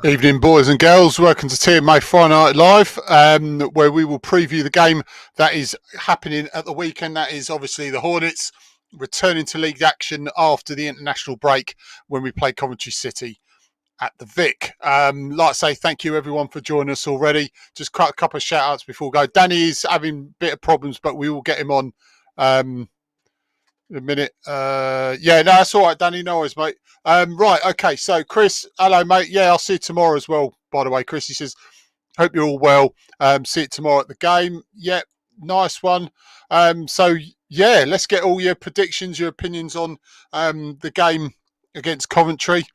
Evening, boys and girls. Welcome to TMA Friday Night Live, where we will preview the game that is happening at the weekend. That is obviously the Hornets returning to league action after the international break when we play Coventry City at the Vic. Like I say, thank you everyone for joining us already. Just a couple of shout outs before we go. Danny is having a bit of problems, but we will get him on in a minute. Yeah, no, that's all right, Danny. No worries, mate. Right, okay. So, Chris, hello, mate. Yeah, I'll see you tomorrow as well. By the way, Chris, he says, hope you're all well. See you tomorrow at the game. Yep, nice one. So, yeah, let's get all your predictions, your opinions on the game against Coventry.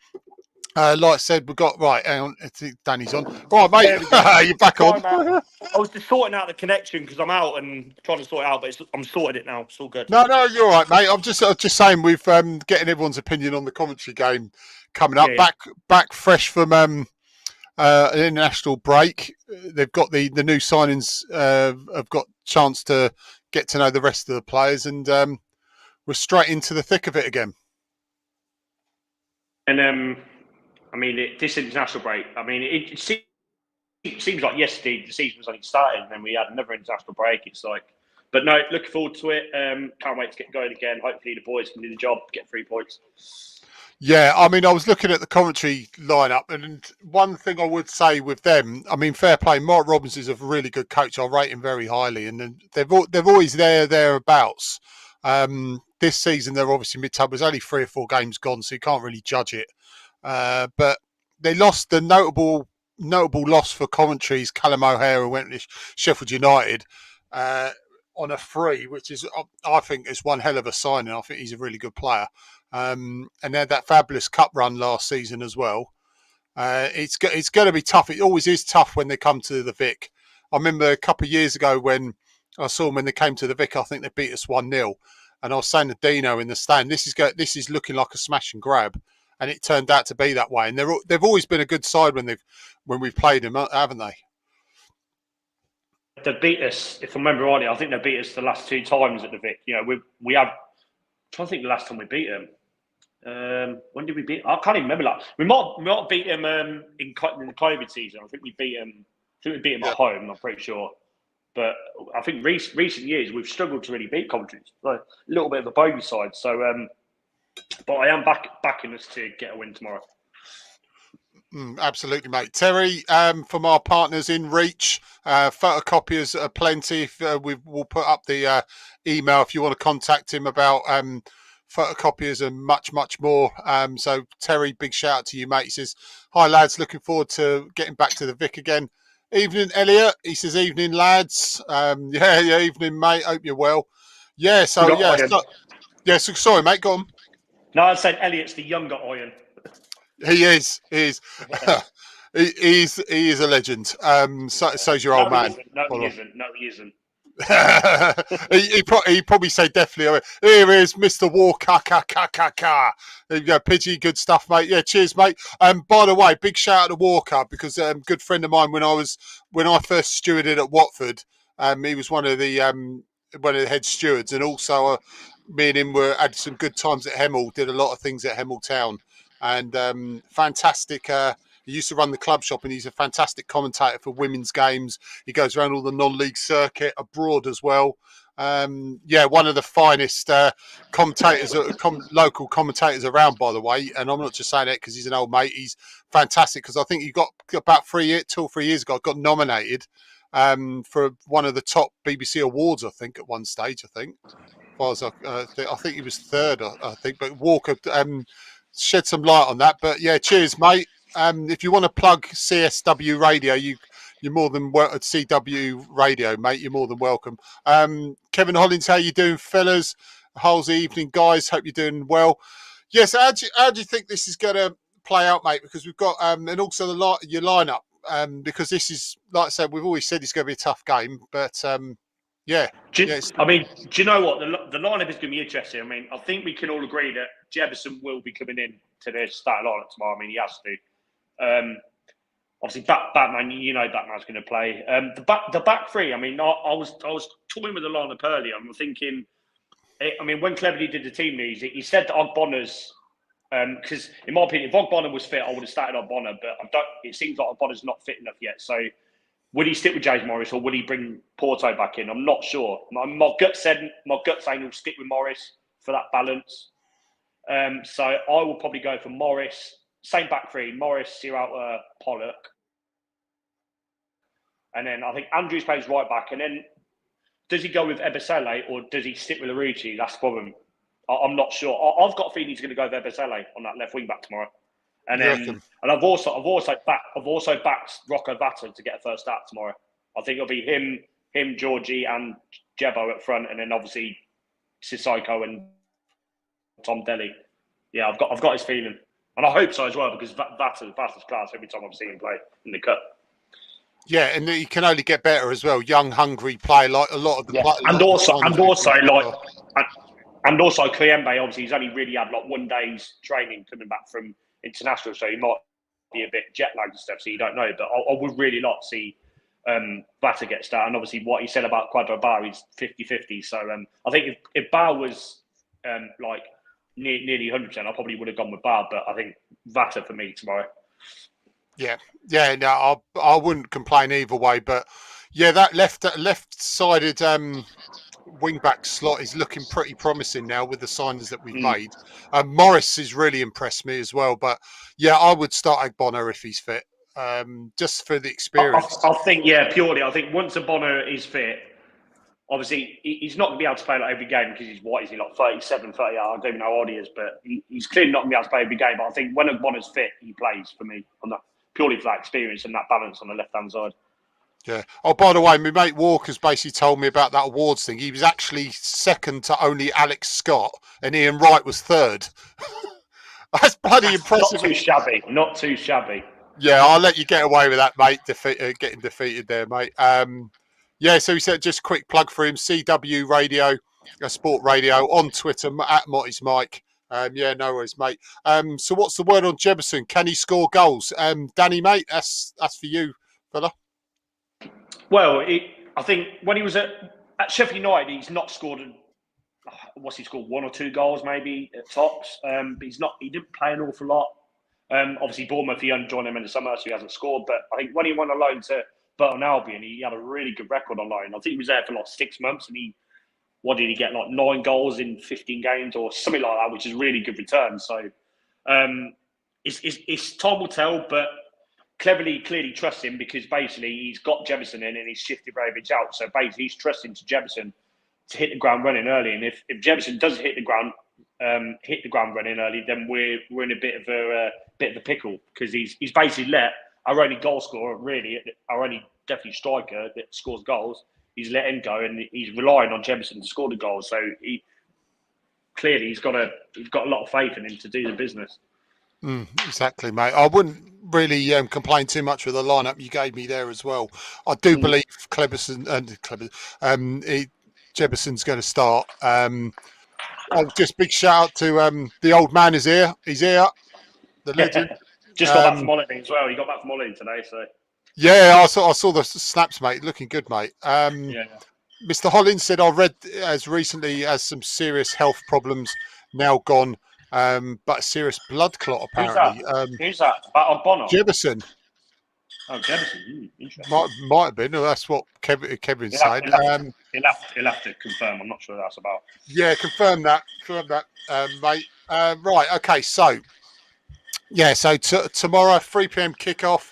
Like I said, we've got right. Hang on, I think Danny's on. Right, mate, you're back on. I was just sorting out the connection because I'm out and trying to sort it out, but I'm sorted it now. It's all good. No, you're all right, mate. I'm just saying we've getting everyone's opinion on the Coventry game coming up. Yeah. Back fresh from an international break. They've got the new signings. Have got chance to get to know the rest of the players, and we're straight into the thick of it again. And I mean, this international break. I mean, it seems like yesterday the season was only started, and then we had another international break. It's like, but no, looking forward to it. Can't wait to get going again. Hopefully, the boys can do the job, get 3 points. Yeah, I mean, I was looking at the Coventry lineup, and one thing I would say with them, I mean, fair play. Mark Robbins is a really good coach. I rate him very highly, and they've always thereabouts. This season, they're obviously mid-tab. There's only 3 or 4 games gone, so you can't really judge it. But they lost the notable loss for Coventry's Callum O'Hara, who went to Sheffield United on a free, which is, I think, is one hell of a signing. I think he's a really good player. And they had that fabulous cup run last season as well. It's going to be tough. It always is tough when they come to the Vic. I remember a couple of years ago when I saw them when they came to the Vic. I think they beat us 1-0, and I was saying to Dino in the stand, "This is looking like a smash and grab." And it turned out to be that way. And they've always been a good side when we've played them, haven't they? They beat us, if I remember rightly. I think they beat us the last 2 times at the Vic. You know, we have. I'm trying to think the last time we beat them. When did we beat? I can't even remember that. We might beat them in the COVID season. I think we beat them. At home. I'm pretty sure. But I think recent years we've struggled to really beat Coventry. So a little bit of a bogey side. So. But I am backing us to get a win tomorrow. Absolutely, mate. Terry, from our partners in Reach, photocopiers are plenty. We'll put up the email if you want to contact him about photocopiers and much more. So Terry, big shout out to you, mate. He says, "Hi lads, looking forward to getting back to the Vic again." Evening, Elliot. He says, "Evening, lads." Yeah, evening, mate. Hope you're well. Yeah. So yeah. So sorry, mate. Go on. No, I said Elliot's the younger Iron. He is. He is a legend. So's your old man. He isn't. he probably say definitely. Here is Mr. Walker. There you go, Pidgey. Good stuff, mate. Yeah, cheers, mate. By the way, big shout out to Walker because a good friend of mine when I first stewarded at Watford, he was one of the head stewards, and also me and him had some good times at Hemel. Did a lot of things at Hemel Town, and fantastic. He used to run the club shop, and he's a fantastic commentator for women's games. He goes around all the non-league circuit abroad as well. Yeah, one of the finest commentators, local commentators around, by the way. And I'm not just saying that because he's an old mate. He's fantastic because I think he got about 2 or 3 years ago, got nominated for one of the top BBC awards, I think, at one stage, I think he was 3rd, I think. But Walker shed some light on that. But yeah, cheers, mate. If you want to plug CSW Radio, you're more than welcome. CW Radio, mate. You're more than welcome. Kevin Hollins, how you doing, fellas? How's the evening, guys? Hope you're doing well. Yes. How do you think this is going to play out, mate? Because we've got and also your lineup. Because this is, like I said, we've always said it's going to be a tough game, but yeah. I mean, do you know what the lineup is going to be interesting? I mean, I think we can all agree that Jefferson will be coming in to the starting lineup tomorrow. I mean, he has to. Obviously, Batman. You know, Batman's going to play. The back 3. I mean, I was toying with the lineup earlier. I'm thinking. I mean, when Cleverly did the team news, he said that Ogbonna's Because in my opinion, if Bonner was fit, I would have started on Bonner, but it seems like Bonner's not fit enough yet. So would he stick with James Morris, or would he bring Porto back in? I'm not sure. My gut saying he'll stick with Morris for that balance. So I will probably go for Morris, same back three: Morris, Sierralta, Pollock, and then I think Andrews plays right back. And then does he go with Ebesele or does he stick with Larouci? That's the problem. I'm not sure. I've got a feeling he's going to go with Ebesele on that left wing back tomorrow. And then, and I've also backed Rocco Vata to get a first start tomorrow. I think it'll be him, Georgie, and Jebo up front, and then obviously Sissoko and Tom Delly. Yeah, I've got his feeling, and I hope so as well because Vata's class every time I've seen him play in the cup. Yeah, and he can only get better as well. Young, hungry player, like a lot of the players. And also Kliembe, obviously, he's only really had like 1 day's training coming back from international, so he might be a bit jet lagged and stuff, so you don't know. But I would really like to see Vata get started. And obviously, what he said about Quadro Bar is 50-50. So I think if Bar was like nearly 100%, I probably would have gone with Bar. But I think Vata for me tomorrow. Yeah, no, I wouldn't complain either way. But yeah, that left-sided wing-back slot is looking pretty promising now with the signings that we've made. Morris has really impressed me as well. But yeah, I would start Bonner if he's fit, just for the experience. I think, yeah, purely. I think once Bonner is fit, obviously he's not going to be able to play like every game because he's like 37, 30. I don't even know how old he is, but he's clearly not going to be able to play every game. But I think when Bonner's fit, he plays for me on that, purely for that experience and that balance on the left-hand side. Yeah. Oh, by the way, my mate Walker's basically told me about that awards thing. He was actually second to only Alex Scott, and Ian Wright was third. That's bloody impressive. Not too shabby. Yeah, I'll let you get away with that, mate. Getting defeated there, mate. Yeah, so he said just a quick plug for him. CW Radio, Sport Radio on Twitter at Motty's Mike. Yeah, no worries, mate. So what's the word on Jefferson? Can he score goals? Danny, mate, that's for you, fella. Well, I think when he was at Sheffield United, he's not scored. What's he scored? 1 or 2 goals, maybe at tops. But he didn't play an awful lot. Obviously, Bournemouth, he only joined him in the summer, so he hasn't scored. But I think when he went on loan to Burton Albion, he had a really good record on loan. I think he was there for like 6 months, and what did he get? Like 9 goals in 15 games or something like that, which is a really good return. So it's time will tell, but clearly trusts him because basically he's got Jefferson in and he's shifted Ravic out. So basically he's trusting to Jefferson to hit the ground running early. And if Jefferson does hit the ground running early, then we're in a bit of a pickle because he's basically let our only goal scorer, really, our only definitely striker that scores goals, he's let him go and he's relying on Jefferson to score the goals. So he's got a lot of faith in him to do the business. Exactly, mate. I wouldn't really complain too much with the lineup you gave me there as well. I do believe Jefferson's going to start. Just big shout out to the old man is here. He's here, the legend. Just got back from holiday as well. He got back from holiday today, so. Yeah, I saw the snaps, mate. Looking good, mate. Mr. Hollins said I read as recently as some serious health problems now gone. But a serious blood clot, apparently. Who's that? Bono? Jefferson. Oh, Jefferson. Interesting. Might have been. That's what Kevin said. He'll have to confirm. I'm not sure what that's about. Yeah, confirm that, mate. Right, okay, so... Yeah, so tomorrow, 3 p.m. kickoff.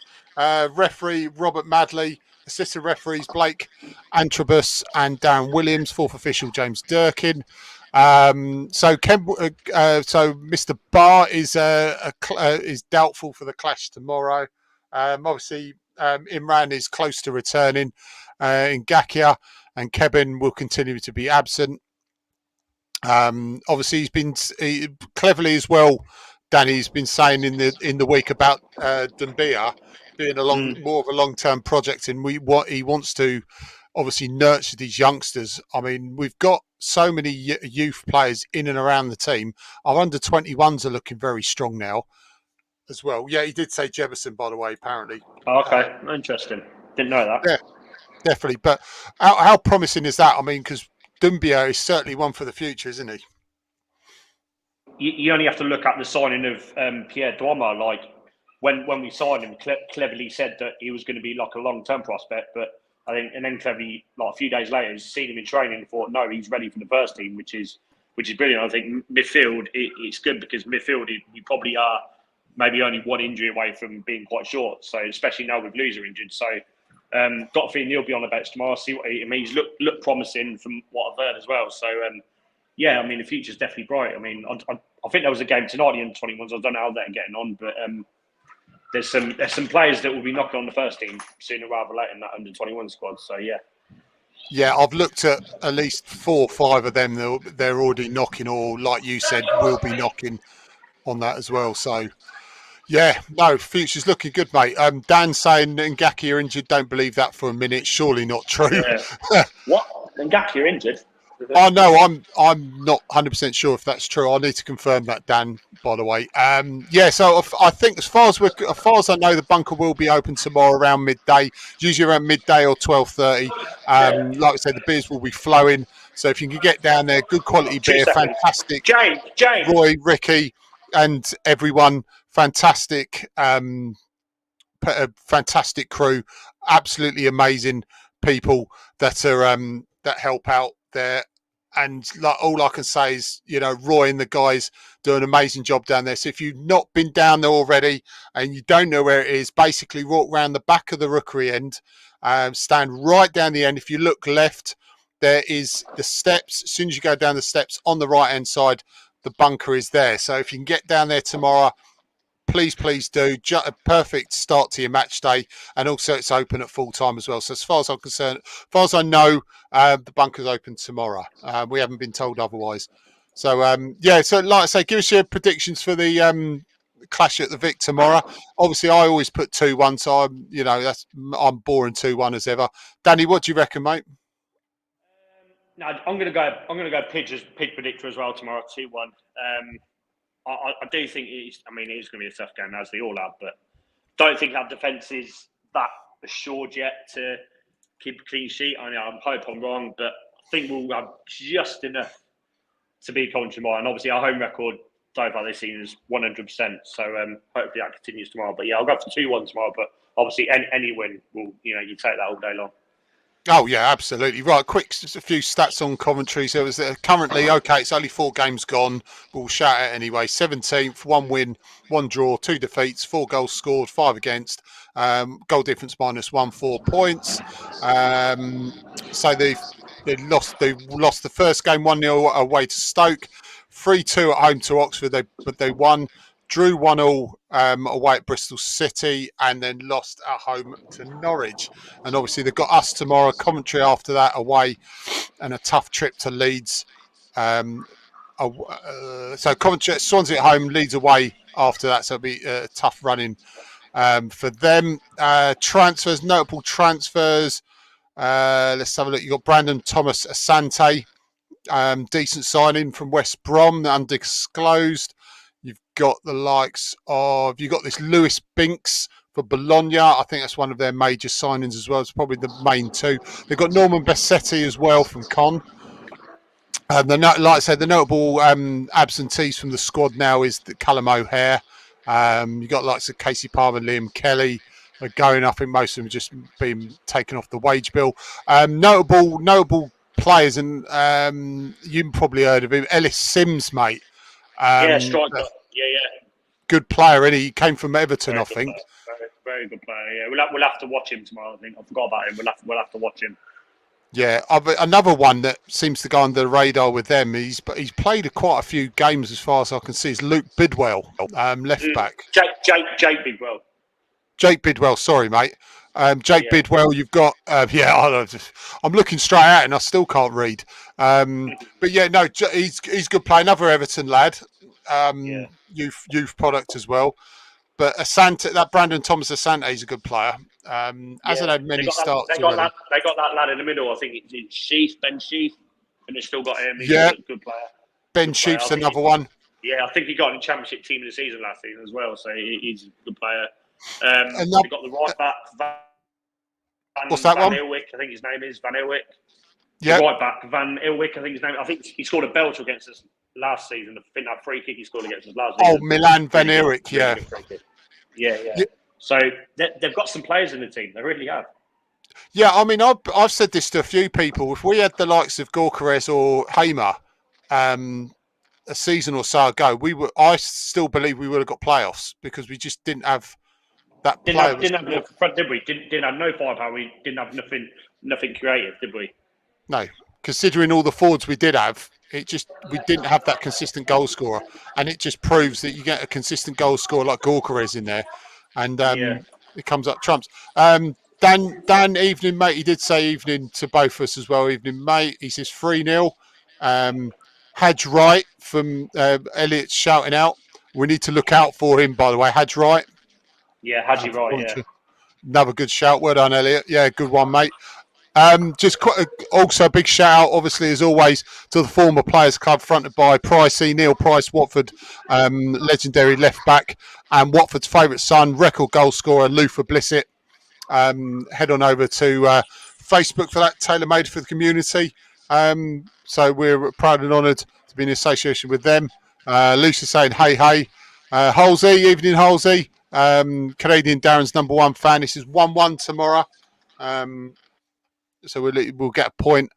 Referee Robert Madley. Assistant referees Blake Antrobus and Darren Williams. Fourth official James Durkin. So Mr. Barr is doubtful for the clash tomorrow. Obviously, Imran is close to returning. In Gakia and Kevin will continue to be absent. Obviously, he's been cleverly as well. Danny's been saying in the week about Dumbia being more of a long-term project, and what he wants to obviously nurture these youngsters. I mean, we've got so many youth players in and around the team. Our under-21s are looking very strong now as well. Yeah, he did say Jefferson, by the way, apparently. Oh, okay, interesting. Didn't know that. Yeah, definitely. But how promising is that? I mean, because Dumbia is certainly one for the future, isn't he? you only have to look at the signing of Pierre Duama. Like when we signed him, cleverly said that he was going to be like a long-term prospect, but I think, and then cleverly, like a few days later, seen him in training and thought, no, he's ready for the first team, which is brilliant. I think midfield, it's good because midfield, you probably are maybe only one injury away from being quite short. So especially now with Loser injured, so got a feeling he'll be on the bench tomorrow. See what I mean. He's looked promising from what I've heard as well. So yeah, I mean the future's definitely bright. I mean, I think there was a game tonight, the under-21s. I don't know how they're getting on, but there's some players that will be knocking on the first team sooner rather than later in that under-21 squad. So yeah. Yeah, I've looked at least 4 or 5 of them. They're already knocking, or like you said, will be knocking on that as well. So, yeah, no, future's looking good, mate. Dan saying Ngaki are injured. Don't believe that for a minute. Surely not true. Yeah. What? Ngaki are injured? Oh no, I'm not 100% sure if that's true. I need to confirm that, Dan. By the way, yeah. So I think as far as I know, the bunker will be open tomorrow around midday. Usually around midday or 12:30. Like I said, the beers will be flowing. So if you can get down there, good quality beer, fantastic. Jane, Roy, Ricky, and everyone, fantastic. Fantastic crew, absolutely amazing people that are that help out there. And like all I can say is, you know, Roy and the guys do an amazing job down there. So if you've not been down there already and you don't know where it is, basically walk around the back of the rookery end, stand right down the end. If you look left, there is the steps. As soon as you go down the steps on the right hand side, the bunker is there. So if you can get down there tomorrow, please do. A perfect start to your match day, and also it's open at full time as well. So as far as I'm concerned, as far as I know, the bunker's open tomorrow. We haven't been told otherwise. So yeah, so like I say, give us your predictions for the clash at the Vic tomorrow. Obviously, I always put 2-1, so I'm boring 2-1 as ever. Danny, what do you reckon, mate? No, I'm gonna go Pidge predictor as well tomorrow, 2-1. I do think it is going to be a tough game, as they all have, but don't think our defence is that assured yet to keep a clean sheet. I hope I'm wrong, but I think we'll have just enough to beat Coventry tomorrow. And obviously, our home record so far this season is 100%. So hopefully that continues tomorrow. But yeah, I'll go for 2-1 tomorrow. But obviously, any win will, you take that all day long. Oh, yeah, absolutely. Right, just a few stats on Coventry. So it was currently, okay, it's only 4 games gone. We'll shout it anyway. 17th, 1 win, 1 draw, 2 defeats, 4 goals scored, 5 against. Goal difference -1, 4 points. So they lost the first game 1-0 away to Stoke, 3-2 at home to Oxford, but they won. Drew 1-1 away at Bristol City, and then lost at home to Norwich. And obviously they've got us tomorrow, Coventry after that away, and a tough trip to Leeds. So Coventry, Swansea at home, Leeds away after that. So it'll be a tough running for them. Transfers, notable transfers. Let's have a look. You've got Brandon Thomas Asante, decent signing from West Brom, undisclosed. You've got the likes of, this Lewis Binks for Bologna. I think that's one of their major signings as well. It's probably the main 2. They've got Norman Bessetti as well from Con. Like I said, the notable absentees from the squad now is the Callum O'Hare. You've got likes of Casey Palmer, Liam Kelly are going. I think most of them have just been taken off the wage bill. Notable players, and you've probably heard of him, Ellis Sims, mate. Striker. Yeah. Good player, and he came from Everton, I think. Very good player. Yeah, we'll have to watch him tomorrow. I think I forgot about him. We'll have to watch him. Yeah, another one that seems to go under the radar with them. He's played quite a few games as far as I can see. Is Luke Bidwell, left back. Jake Bidwell. Jake Bidwell. Sorry, mate. Bidwell. You've got I'm looking straight at it and I still can't read. But yeah, no, he's a good player. Another Everton lad. Youth product as well. But Asante, that Brandon Thomas Asante is a good player. Hasn't had many starts. They got that lad in the middle. I think it's Ben Sheaf, and they've still got him. He's a good player. Ben Sheaf's another one. Yeah, I think he got in the Championship Team of the Season last season as well. So he's a good player. They've got the right back. What's that Van one? Ilwick, I think his name is Van Ilwick. Yeah. Right back, Van Ilwick, I think his name. I think he scored a belter against us last season. I think that free kick he scored against us last Oh, season. Milan Van Really Eyck, good, yeah. really good free kick. Yeah. So they've got some players in the team. They really have. Yeah, I mean, I've said this to a few people. If we had the likes of Gorkarez or Hamer a season or so ago, I still believe we would have got playoffs because we just didn't have that player. Didn't have enough front, did we? Didn't have no firepower. We didn't have nothing creative, did we? No, considering all the forwards we did have, we didn't have that consistent goal scorer, and it just proves that you get a consistent goal scorer like Gorkarez in there, and it comes up trumps. Dan, evening mate. He did say evening to both of us as well. Evening mate. He says 3-0. Hadj Wright from Elliot's shouting out. We need to look out for him, by the way. Hadj Wright. Yeah, Hadji Wright. Yeah. Another good shout. Well done, Elliot. Yeah, good one, mate. Also a big shout out, obviously, as always, to the Former Players Club, fronted by Pricey, Neil Price, Watford, legendary left back, and Watford's favourite son, record goal scorer, Luther Blissett. Head on over to Facebook for that, tailor-made for the community. So we're proud and honoured to be in association with them. Lucy saying, hey. Halsey, evening, Halsey. Canadian Darren's #1 fan. This is 1-1 tomorrow. So we'll get a point.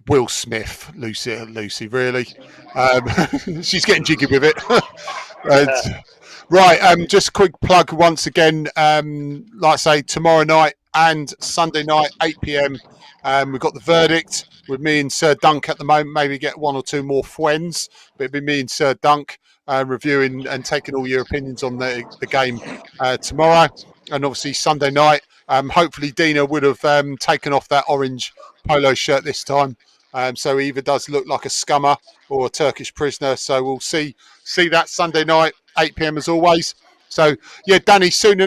Will Smith, Lucy, really. She's getting jiggy with it. Right, just a quick plug once again. Like I say, tomorrow night and Sunday night, 8 p.m. We've got the verdict with me and Sir Dunk at the moment. Maybe get one or two more friends, but it'll be me and Sir Dunk reviewing and taking all your opinions on the game tomorrow. And obviously Sunday night, hopefully Dina would have taken off that orange polo shirt this time. So he either does look like a scummer or a Turkish prisoner. So we'll see that Sunday night, 8 p.m. as always. So, yeah, Danny, soon,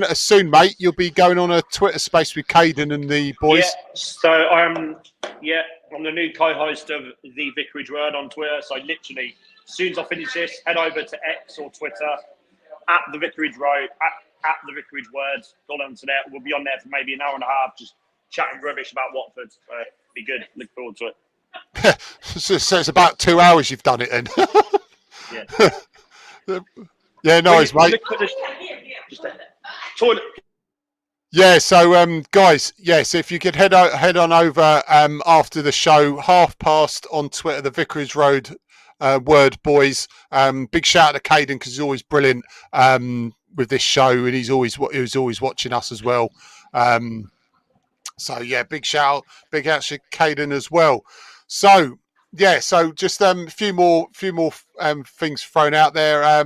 mate, you'll be going on a Twitter space with Caden and the boys. Yeah, so I'm the new co-host of The Vicarage Word on Twitter. So literally, as soon as I finish this, head over to X or Twitter, at The Vicarage Road, at The Vicarage Word, go on to there. We'll be on there for maybe an hour and a half, just chatting rubbish about Watford. Be good. Look forward to it. So it's about 2 hours you've done it then. Yeah. Yeah, nice, mate. Toilet. Yeah, so guys, so if you could head on over after the show, 50 on Twitter, the Vicarage Road Word boys. Big shout out to Caden because he's always brilliant with this show, and he was always watching us as well. So yeah, big shout out to Caden as well. So yeah, so just a few more things thrown out there.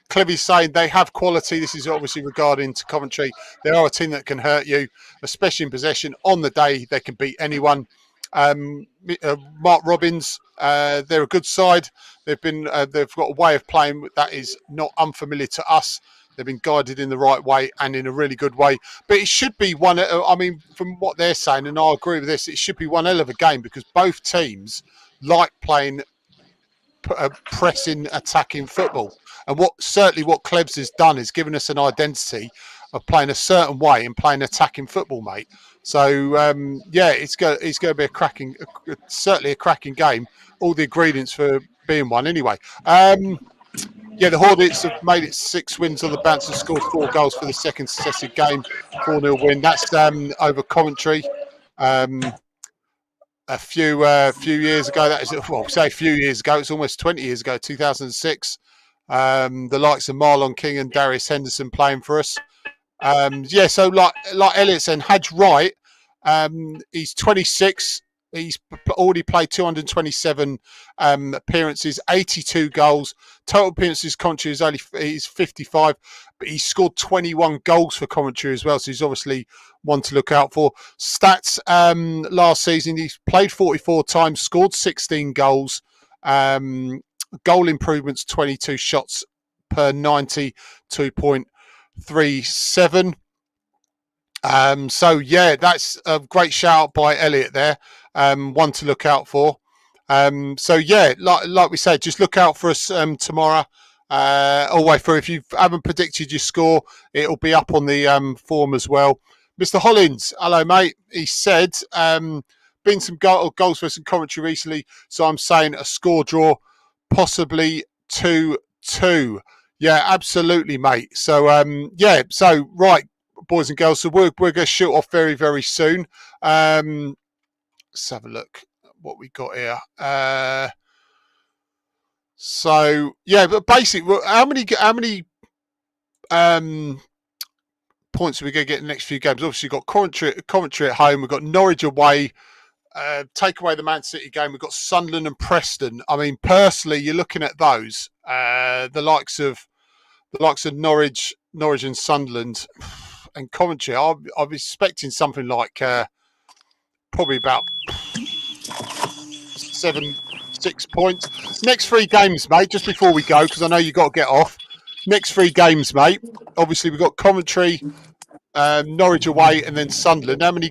Clevy's saying they have quality. This is obviously regarding to Coventry. They are a team that can hurt you, especially in possession. On the day, they can beat anyone. Mark Robbins, they're a good side. They've got a way of playing that is not unfamiliar to us. They've been guided in the right way and in a really good way. But it should be one. I mean, from what they're saying, and I agree with this, it should be one hell of a game because both teams like playing pressing, attacking football. And what Klebs has done is given us an identity of playing a certain way and playing attacking football, mate. So it's going to be certainly a cracking game. All the ingredients for being one, anyway. The Hornets have made it 6 wins on the bounce and scored 4 goals for the second successive game, 4-0 win. That's over Coventry. A few years ago, say a few years ago, it's almost 20 years ago, 2006. The likes of Marlon King and Darius Henderson playing for us. So like Elliot said, Hadj Wright, he's 26. He's already played 227 appearances, 82 goals. Total appearances Coventry is 55, but he scored 21 goals for Coventry as well. So he's obviously one to look out for. Stats last season, he's played 44 times, scored 16 goals. Goal improvements, 22 shots per 90, 2.37. That's a great shout by Elliot there. One to look out for. Like we said, just look out for us tomorrow. All the way through. If you haven't predicted your score, it'll be up on the forum as well. Mr. Hollins, hello, mate. He said, been some goals for us in Coventry recently, so I'm saying a score draw, possibly 2-2. Yeah, absolutely, mate. So yeah, so right, boys and girls, so we're going to shoot off very, very soon. Let's have a look at what we got here. So yeah, but basically, how many points are we going to get in the next few games? Obviously, we've got Coventry at home, we've got Norwich away. Take away the Man City game, we've got Sunderland and Preston. I mean, personally, you're looking at those, the likes of Norwich and Sunderland and Coventry. I'm expecting something like probably about 6 points. Next 3 games, mate, just before we go, because I know you've got to get off. Next 3 games, mate. Obviously, we've got Coventry, Norwich away, and then Sunderland. How many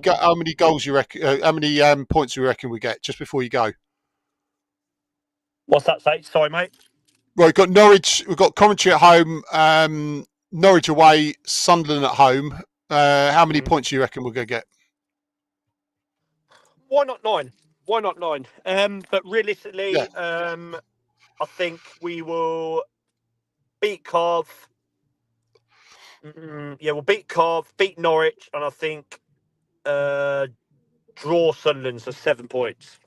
goals you reckon? How many points do you reckon we get just before you go? What's that say? Sorry, mate. Right, we've got Norwich. We've got Coventry at home, Norwich away, Sunderland at home. How many points do you reckon we're going to get? Why not 9? Why not 9? But realistically, I think we will beat Cov. Yeah, we'll beat Cov, beat Norwich, and I think draw Sunderland, so 7 points.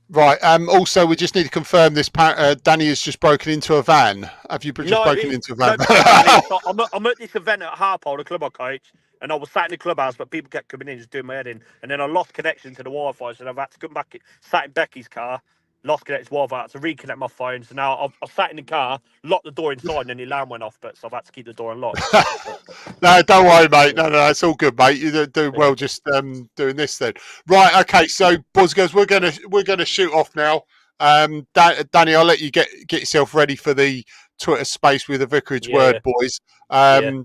Right. Also, we just need to confirm this. Danny has just broken into a van. Have you just broken into a van? No, I'm at this event at Harpole, the club I coach, and I was sat in the clubhouse, but people kept coming in, just doing my head in. And then I lost connection to the Wi-Fi, so I've had to come back, sat in Becky's car, lost connection to Wi-Fi, I had to reconnect my phone. So now I've sat in the car, locked the door inside, and then the alarm went off, so I've had to keep the door unlocked. No, don't worry, mate. No, it's all good, mate. You're doing well just doing this then. Right, okay, so, boys and girls, we're gonna shoot off now. Danny, I'll let you get yourself ready for the Twitter space with the Vicarage Word, boys.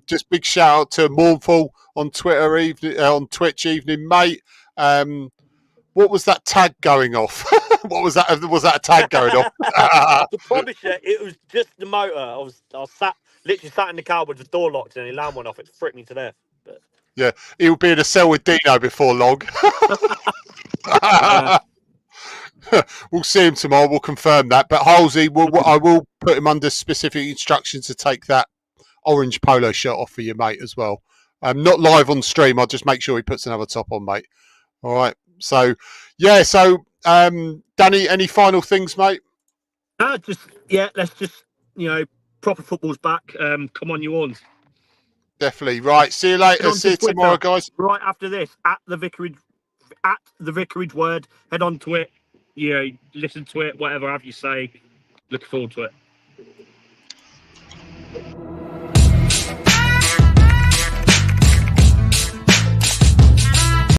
Just big shout out to Mournful on Twitter, on Twitch evening, mate. What was that tag going off? What was that? Was that a tag going off? I can promise you, it was just the motor. I was literally sat in the car with the door locked and the alarm went off. It freaked me to death. But... Yeah, he'll be in a cell with Dino before long. We'll see him tomorrow. We'll confirm that. But Halsey, I will put him under specific instructions to take that orange polo shirt off for you, mate, as well. Not live on stream. I'll just make sure he puts another top on, mate. All right. So, yeah. So, Danny, any final things, mate? Let's just, proper football's back. Come on, you Horns. Definitely. Right. See you later. See you tomorrow, guys. Right after this, at the Vicarage Word. Head on to it. Listen to it. Whatever have you say. Looking forward to it.